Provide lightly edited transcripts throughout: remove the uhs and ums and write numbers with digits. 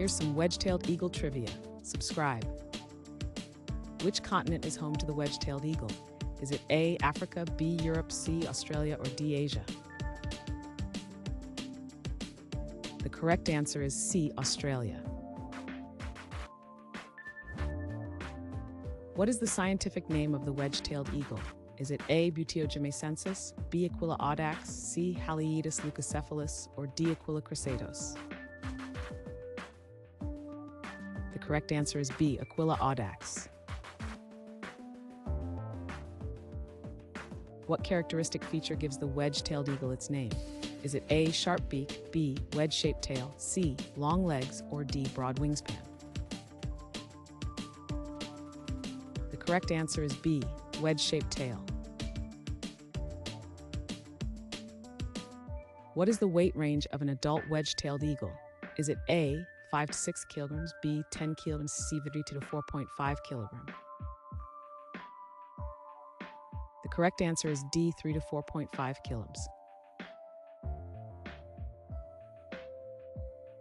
Here's some wedge-tailed eagle trivia. Subscribe. Which continent is home to the wedge-tailed eagle? Is it A, Africa, B, Europe, C, Australia, or D, Asia? The correct answer is C, Australia. What is the scientific name of the wedge-tailed eagle? Is it A, Buteogymnacensis, B, Aquila audax, C, Haliaeetus leucocephalus, or D, Aquila crisatus? The correct answer is B, Aquila audax. What characteristic feature gives the wedge-tailed eagle its name? Is it A, sharp beak, B, wedge-shaped tail, C, long legs, or D, broad wingspan? The correct answer is B, wedge-shaped tail. What is the weight range of an adult wedge-tailed eagle? Is it A, 5 to 6 kilograms, B, 10 kilograms, C, 3 to 4.5 kilograms? The correct answer is D, 3 to 4.5 kilograms.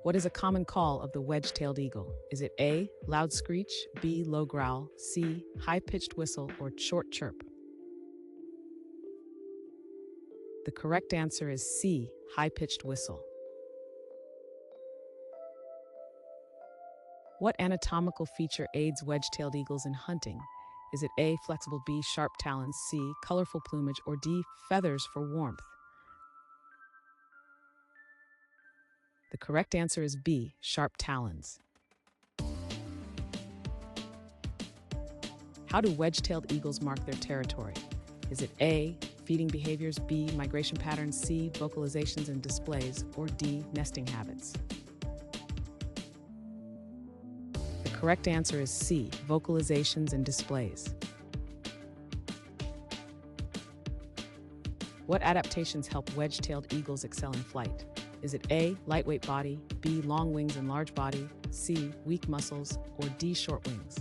What is a common call of the wedge-tailed eagle? Is it A, loud screech, B, low growl, C, high-pitched whistle, or short chirp? The correct answer is C, high-pitched whistle. What anatomical feature aids wedge-tailed eagles in hunting? Is it A, flexible, B, sharp talons, C, colorful plumage, or D, feathers for warmth? The correct answer is B, sharp talons. How do wedge-tailed eagles mark their territory? Is it A, feeding behaviors, B, migration patterns, C, vocalizations and displays, or D, nesting habits? The correct answer is C, vocalizations and displays. What adaptations help wedge-tailed eagles excel in flight? Is it A, lightweight body, B, long wings and large body, C, weak muscles, or D, short wings?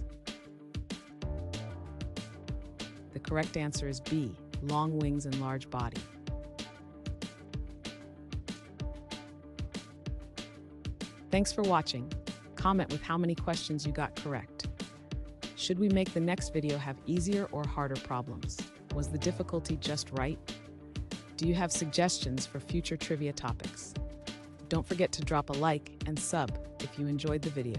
The correct answer is B, long wings and large body. Thanks for watching. Comment with how many questions you got correct. Should we make the next video have easier or harder problems? Was the difficulty just right? Do you have suggestions for future trivia topics? Don't forget to drop a like and sub if you enjoyed the video.